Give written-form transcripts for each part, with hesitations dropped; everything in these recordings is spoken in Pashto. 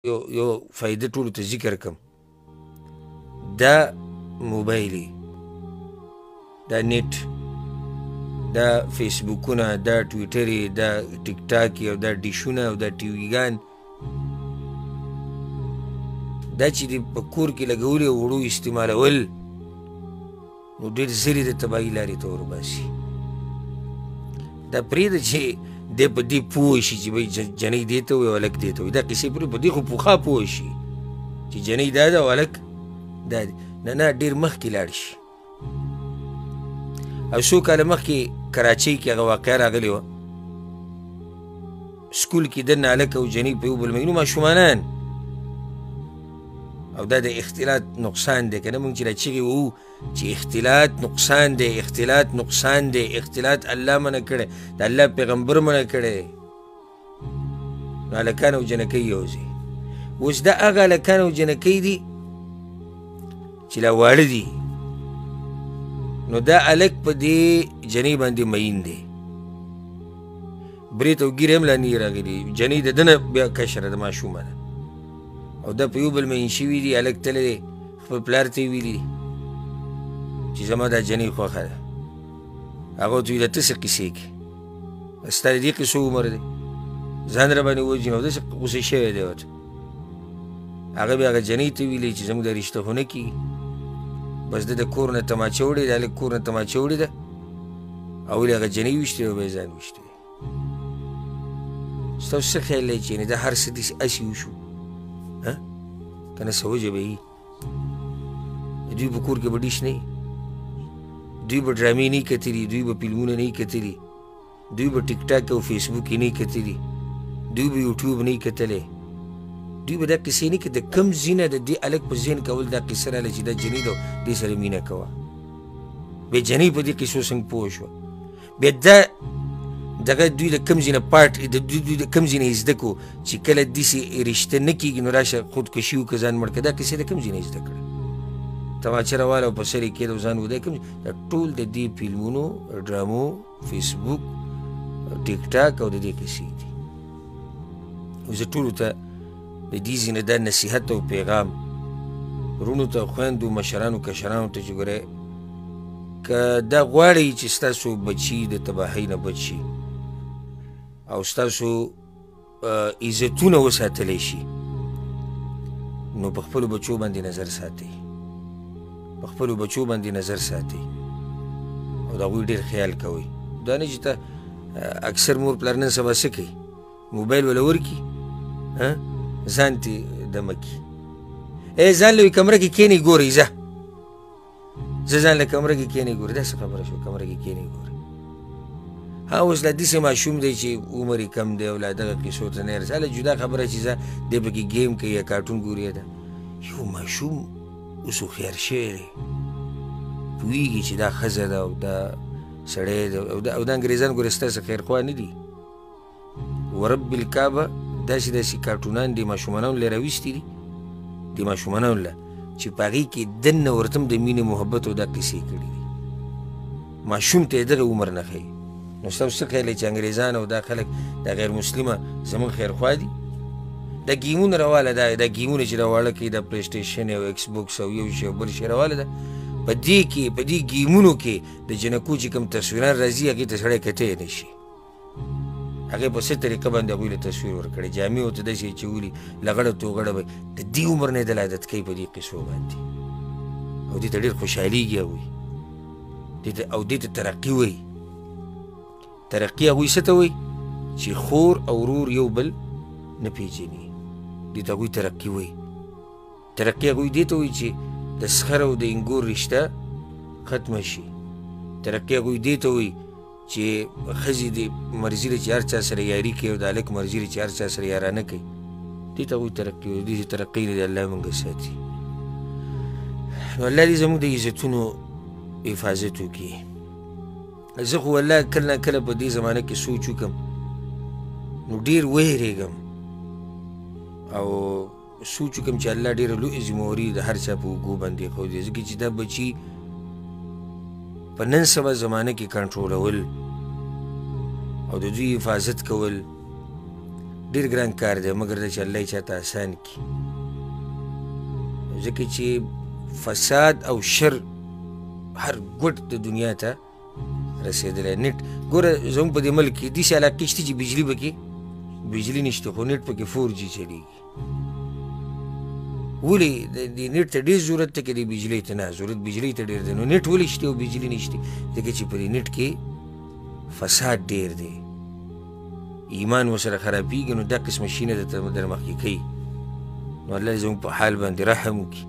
یو فایده ټولو ته ذکر کم. دا موبایلي، دا نیټ، دا فیسبوکونه، دا ټویټرې، دا ټیک ټاک او دا ډیشونه او دا ټیویګان، دا چې دې په کور کې لګولي او وړو استعمالول، نو ډېر زر یې د تباهي لارې ته ورباسي. دا پرېږده چې دی په دې پوه شي چې بهی جنۍ دې ته وایي او هلک دې ته وایي. دا قصې پرې په دې خو پوخا پوه شي چې جنۍ دا ده او هلک دا دی. نه ډېر مخکې لاړ شي. او څو کاله مخکې کراچۍ کې هغه واقعه راغلې وه، سکول کې دننه هلک او جنۍ په یو بل مینو ماشومانان، او دا د اختلاط نقصان دی. که نه مونږ چې دا چغې وو چې اختلاط نقصان دی، اختلاط نقصان دی، اختلاط الله منع کړی، د الله پیغمبر منع کړی، نو هلکان او جنکۍ یو ځای. اوس دا هغه هلکان او جنکۍ دي چې لا واړه دي، نو دا هلک په دې جنۍ باندې مین دی، برېت او ګیرې هم لا نه راغلي، جنۍ د ده نه بیا کشره د ماشومه ده، او دا په یو بل مین شوي دي. هلک تللی دی خپل پلار ته یې ویلي دي چې زما دا جنۍ خوښه ده. هغه ورته ویل ته څه قیسې کې، ستا د دې قیسو عمر دی، ځان را باندې ووجنې او داسې غوسه شوی دی ورته. هغه بیا هغه جنۍ ته ویلي چې زموږ دا رشته خو نه کېږي، بس ده د کور نه تماچه وړې ده، هلک کور نه تماچه وړې ده، او ولې هغه جنۍ ویشتې او بیا یې ځان ویشتی دی. ستاسو څه خیال دی چې یعنې دا هر څه داسې هسې وشو که نه څه وجه به وي؟ دوی په کور کې به ډیش نه وي، دوی به ډرامې نه وي کتلي، دوی به فلمونه نه وي کتلي، دوی به ټیک ټاک او فیسبوک یې نه وي کتلي، دوی به یوټیوب نه وي کتلی، دوی به دا قصې نه کوي. د کم ځای نه د دې هلک په ذهن کول دا قصه راغله چې دا جنۍ ده دې سره مینه کوه. بیا جنۍ په دې قصو څنګه پوه شوه؟ بیا دا دغه دوی د کم ځای نه دوی د کم ځای نه یې زده کړو چې کله داسې رشته نه کېږي نو راشه خودکشي وکړه ځان مړ کړه. دا قصې د کم ځای نه یې زده کړه؟ تماچه راواله او په سر یې کېده او ځان ودی کم. دا ټول د دې فلمونو، ډرامو، فیسبوک، ټیک ټاک او د دې قصې دي. زه ټولو ته د دې ځای نه دا نصیحت او پیغام وروڼو ته، خویندو، مشرانو، کشرانو ته چې ګورئ، که دا غواړئ چې ستاسو بچي د تباهۍ نه بچ شي او ستاسو عزتونه وساتلی شي، نو په خپلو بچو باندې نظر ساتئ، په خپلو بچو باندې نظر ساتئ او د هغوی ډېر خیال کوئ. دا نه چې ته اکثر مور پلار نن سبا څه کوي؟ موبایل وله ورکړي، ځان تې دمه کړي، ځان له یوې کمره کې کښېنئ ګورئ، ځه ځان له کمره کې کښېنئ ګورئ. دا څه خبره شوه کمره کې کښېنئ ګورئ؟ اوس لا داسې ماشوم دی چې عمر یې کم دی او لا دغه قصو ته نه رسي. هله جدا خبره چې ځه دی پکې ګیم کوي یا کارټون ګوري. ده یو ماشوم اوس هوښیار شوی دی، پوهېږي چې دا ښځه ده او دا سړی دی او دا انګریزان ګورې ستاسې خیرخوا نه دي. ورب الکعبه داسې کارټونان دي ماشومانانو له راویستي دي، د ماشومانانو له چې په هغې کې دننه ورته هم د مینې محبت او دا قصې کړي دي. ماشوم ته یې دغه عمر نه ښایي. نو ستاسو څه خیال دی چې انګریزان او دا خلک دا غیر مسلمه زموږ خیرخوا دي؟ دا ګیمونه راواله، دا ګیمونه چې راواله کوي، دا پلی سټیشن او ایکس بوکس او یو شی او بل شی راواله ده. په دې ګیمونو کې د جنکو چې کوم تصویران راځي هغې ته سړی کتی نه شي. هغې په څه طریقه باندې هغوی له تصویر ورکړی، جامې ورته داسې اچولي، لغړه توغړه به د دې عمر نه یې دل عادت کوي په دې قصو باندې، او دې ته ډېر خوشحالېږي هغوی، او دې ته ترقي وایي. ترقي هغوی څه ته وایي؟ چې خور او ورور یو بل نه پېژني، دې ته هغوی ترقي وایي. ترقي هغوی دې ته وایي چې د سخر او د انګور رشته ختمه شي. ترقي هغوی دې ته وایي چې ښځې دې مرضي ده چې هر چا سره یاري کوي او د هلک مرضي ده چې هر چا سره یارانه کوي. دې ته هغوی ترقي وایي. دې ترقۍ نه دې الله موږ ساتي. نو الله دې زموږ د عزتونو حفاظت وکړي. زه خو والله کله نه کله په دې زمانه کې سوچ وکړم نو ډېر ویرېږم او سوچ وکړم چې الله ډېره لویه ذمهواري د هر چا په اوږو باندې ایښودې، ځکه چې دا بچي په نن سبا زمانه کې کنټرولول او د دوی حفاظت کول ډېر ګران کار دی مګر دا چې الله یې چاته آسان کړي ځکه چې فساد او شر هر ګوټ د دنیا ته رسېدلی نېټ ګوره زموږ په دې ملک کې داسې علاقې شته چې بجلي پکې بجلي نشته خو نېټ پکې 4G چلېږي ولې د نېټ ته ډېر ضرورت دی که د بجلۍ ته نه ضرورت بجلۍ ته ډېر دی نو نېټ ولې شته او بجلي نشته ځکه چې په دې نېټ کې فساد ډېر دی ایمان ورسره خرابېږي نو دا قسمه شیونه در مخکې کوي نو الله دې زموږ په حال باندې رحم وکړي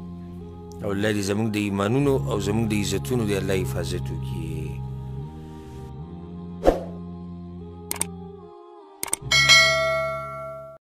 او الله دې زموږ د ایمانونو او زموږ د عزتونو د الله حفاظت وکړي